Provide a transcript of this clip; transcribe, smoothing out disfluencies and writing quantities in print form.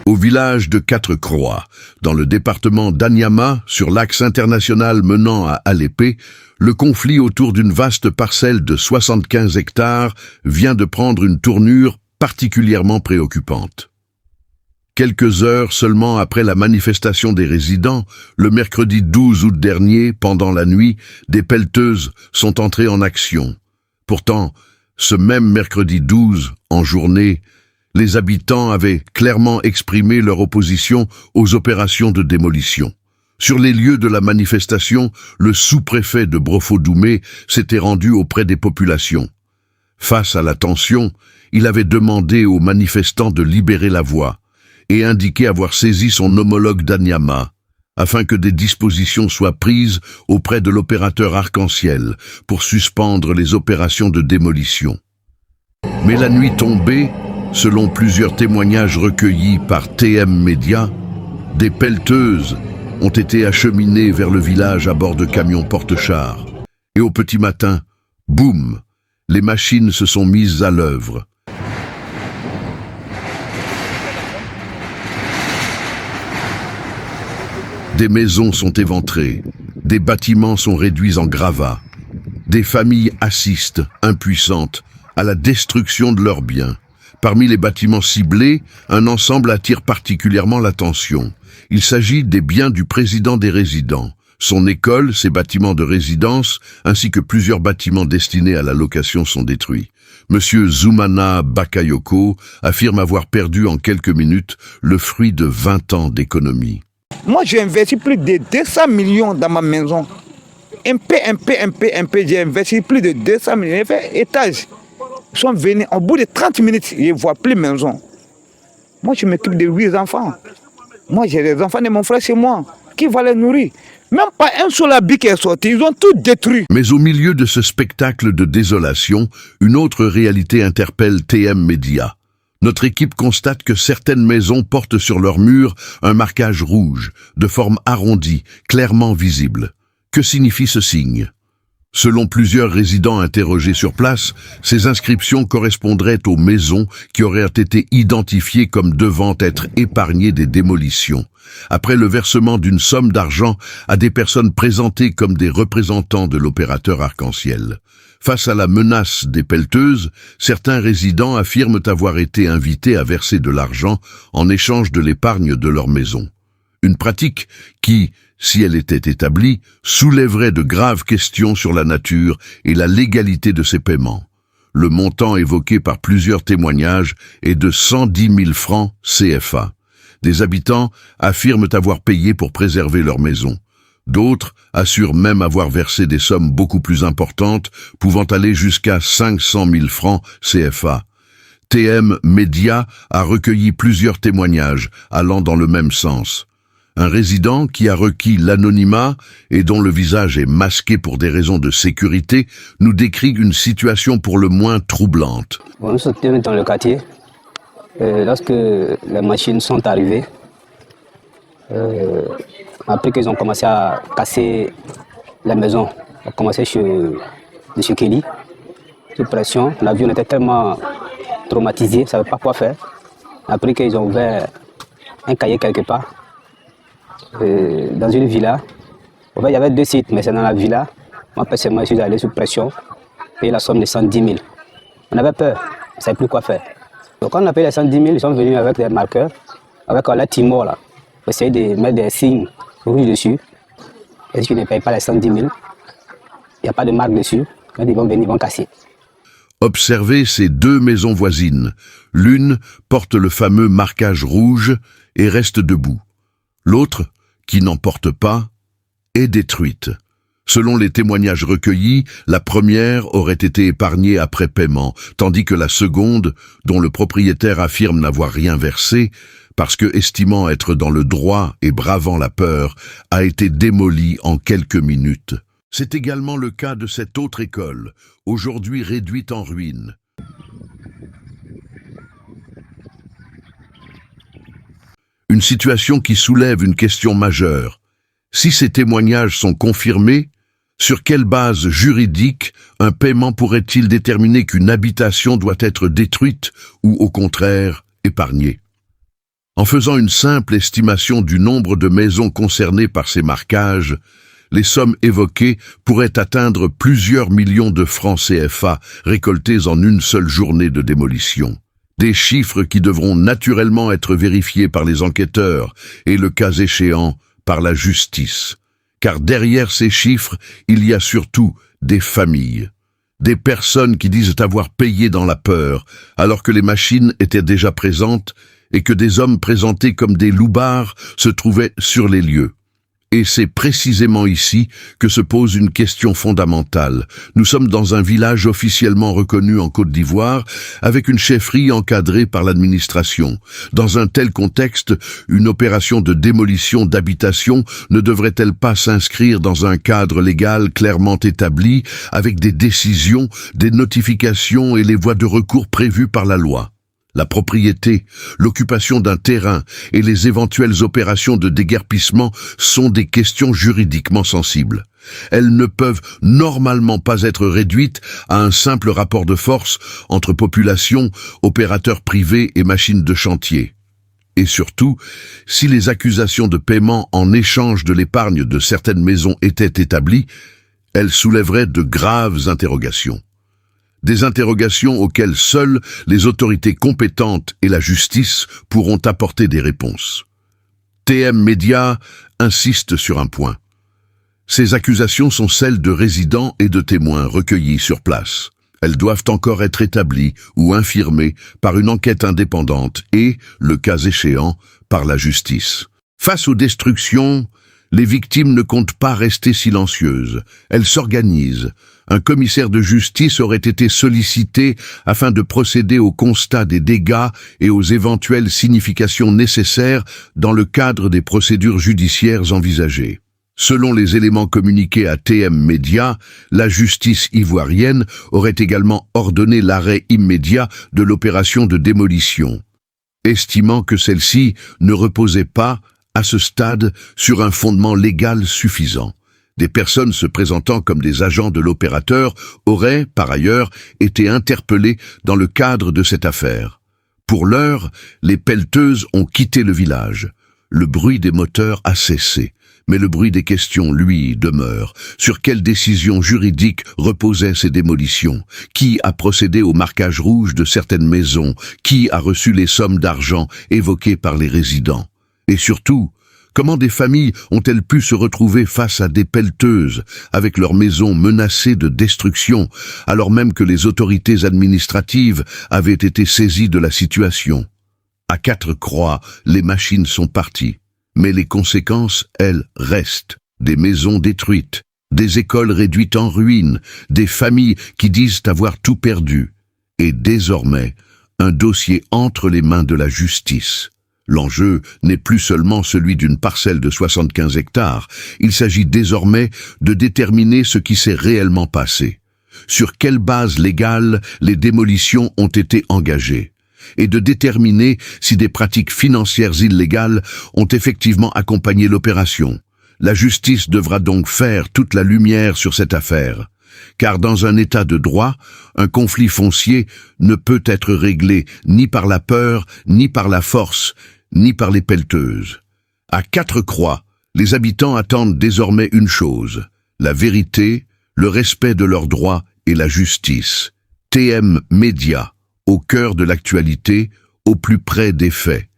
Au village de Quatre-Croix, dans le département d'Anyama, sur l'axe international menant à Alépé, le conflit autour d'une vaste parcelle de 75 hectares vient de prendre une tournure particulièrement préoccupante. Quelques heures seulement après la manifestation des résidents, le mercredi 12 août dernier, pendant la nuit, des pelleteuses sont entrées en action. Pourtant, ce même mercredi 12, en journée, les habitants avaient clairement exprimé leur opposition aux opérations de démolition. Sur les lieux de la manifestation, le sous-préfet de Brofo-Doumé s'était rendu auprès des populations. Face à la tension, il avait demandé aux manifestants de libérer la voie et indiqué avoir saisi son homologue d'Anyama, afin que des dispositions soient prises auprès de l'opérateur Arc-en-Ciel pour suspendre les opérations de démolition. Mais la nuit tombée, selon plusieurs témoignages recueillis par TM Média, des pelleteuses ont été acheminées vers le village à bord de camions porte-chars. Et au petit matin, boum, les machines se sont mises à l'œuvre. Des maisons sont éventrées, des bâtiments sont réduits en gravats. Des familles assistent, impuissantes, à la destruction de leurs biens. Parmi les bâtiments ciblés, un ensemble attire particulièrement l'attention. Il s'agit des biens du président des résidents. Son école, ses bâtiments de résidence, ainsi que plusieurs bâtiments destinés à la location sont détruits. Monsieur Zoumana Bakayoko affirme avoir perdu en quelques minutes le fruit de 20 ans d'économie. Moi, j'ai investi plus de 200 millions dans ma maison. Un peu, j'ai investi plus de 200 millions. J'ai fait étage. Ils sont venus, au bout de 30 minutes, je ne vois plus de maison. Moi, je m'occupe de 8 enfants. Moi, j'ai des enfants de mon frère chez moi. Qui va les nourrir? Même pas un seul habit qui est sorti. Ils ont tout détruit. Mais au milieu de ce spectacle de désolation, une autre réalité interpelle TM Média. Notre équipe constate que certaines maisons portent sur leurs murs un marquage rouge, de forme arrondie, clairement visible. Que signifie ce signe? Selon plusieurs résidents interrogés sur place, ces inscriptions correspondraient aux maisons qui auraient été identifiées comme devant être épargnées des démolitions, après le versement d'une somme d'argent à des personnes présentées comme des représentants de l'opérateur Arc-en-Ciel. Face à la menace des pelleteuses, certains résidents affirment avoir été invités à verser de l'argent en échange de l'épargne de leur maison. Une pratique qui, si elle était établie, soulèverait de graves questions sur la nature et la légalité de ces paiements. Le montant évoqué par plusieurs témoignages est de 110 000 francs CFA. Des habitants affirment avoir payé pour préserver leur maison. D'autres assurent même avoir versé des sommes beaucoup plus importantes, pouvant aller jusqu'à 500 000 francs CFA. TM Média a recueilli plusieurs témoignages allant dans le même sens. Un résident qui a requis l'anonymat et dont le visage est masqué pour des raisons de sécurité nous décrit une situation pour le moins troublante. Nous sommes dans le quartier. Lorsque les machines sont arrivées, après qu'ils ont commencé à casser la maison, on a commencé chez Kelly, sous pression, la vie était tellement traumatisée, on ne savait pas quoi faire. Après qu'ils ont ouvert un cahier quelque part, dans une villa. En fait, il y avait 2 sites, mais c'est dans la villa. Moi, personnellement, je suis allé sous pression, payer la somme de 110 000. On avait peur, on ne savait plus quoi faire. Donc, quand on a payé les 110 000, ils sont venus avec des marqueurs, avec la timor, là, pour essayer de mettre des signes rouges dessus. Et si tu ne payes pas les 110 000, il n'y a pas de marque dessus. Quand ils vont venir, ils vont casser. Observez ces 2 maisons voisines. L'une porte le fameux marquage rouge et reste debout. L'autre, qui n'en porte pas, est détruite. Selon les témoignages recueillis, la première aurait été épargnée après paiement, tandis que la seconde, dont le propriétaire affirme n'avoir rien versé, parce que estimant être dans le droit et bravant la peur, a été démolie en quelques minutes. C'est également le cas de cette autre école, aujourd'hui réduite en ruine. Une situation qui soulève une question majeure. Si ces témoignages sont confirmés, Sur quelle base juridique un paiement pourrait-il déterminer qu'une habitation doit être détruite ou au contraire épargnée? En faisant une simple estimation du nombre de maisons concernées par ces marquages, les sommes évoquées pourraient atteindre plusieurs millions de francs CFA récoltés en une seule journée de démolition. Des chiffres qui devront naturellement être vérifiés par les enquêteurs et, le cas échéant, par la justice. Car derrière ces chiffres, il y a surtout des familles. Des personnes qui disent avoir payé dans la peur, alors que les machines étaient déjà présentes et que des hommes présentés comme des loupards se trouvaient sur les lieux. Et c'est précisément ici que se pose une question fondamentale. Nous sommes dans un village officiellement reconnu en Côte d'Ivoire, avec une chefferie encadrée par l'administration. Dans un tel contexte, une opération de démolition d'habitation ne devrait-elle pas s'inscrire dans un cadre légal clairement établi, avec des décisions, des notifications et les voies de recours prévues par la loi? La propriété, l'occupation d'un terrain et les éventuelles opérations de déguerpissement sont des questions juridiquement sensibles. Elles ne peuvent normalement pas être réduites à un simple rapport de force entre population, opérateurs privés et machines de chantier. Et surtout, si les accusations de paiement en échange de l'épargne de certaines maisons étaient établies, elles soulèveraient de graves interrogations. Des interrogations auxquelles seules les autorités compétentes et la justice pourront apporter des réponses. TM Média insiste sur un point. Ces accusations sont celles de résidents et de témoins recueillis sur place. Elles doivent encore être établies ou infirmées par une enquête indépendante et, le cas échéant, par la justice. Face aux destructions, les victimes ne comptent pas rester silencieuses. Elles s'organisent. Un commissaire de justice aurait été sollicité afin de procéder au constat des dégâts et aux éventuelles significations nécessaires dans le cadre des procédures judiciaires envisagées. Selon les éléments communiqués à TM Média, la justice ivoirienne aurait également ordonné l'arrêt immédiat de l'opération de démolition, estimant que celle-ci ne reposait pas, à ce stade, sur un fondement légal suffisant. Des personnes se présentant comme des agents de l'opérateur auraient, par ailleurs, été interpellées dans le cadre de cette affaire. Pour l'heure, les pelleteuses ont quitté le village. Le bruit des moteurs a cessé, mais le bruit des questions, lui, demeure. Sur quelle décision juridique reposaient ces démolitions? Qui a procédé au marquage rouge de certaines maisons? Qui a reçu les sommes d'argent évoquées par les résidents? Et surtout, comment des familles ont-elles pu se retrouver face à des pelleteuses, avec leurs maisons menacées de destruction, alors même que les autorités administratives avaient été saisies de la situation? À 4 croix, les machines sont parties, mais les conséquences, elles, restent. Des maisons détruites, des écoles réduites en ruines, des familles qui disent avoir tout perdu. Et désormais, un dossier entre les mains de la justice. L'enjeu n'est plus seulement celui d'une parcelle de 75 hectares, il s'agit désormais de déterminer ce qui s'est réellement passé, sur quelle base légale les démolitions ont été engagées, et de déterminer si des pratiques financières illégales ont effectivement accompagné l'opération. La justice devra donc faire toute la lumière sur cette affaire. Car dans un état de droit, un conflit foncier ne peut être réglé ni par la peur, ni par la force, ni par les pelleteuses. À 4 croix, les habitants attendent désormais une chose, la vérité, le respect de leurs droits et la justice. TM Média, au cœur de l'actualité, au plus près des faits.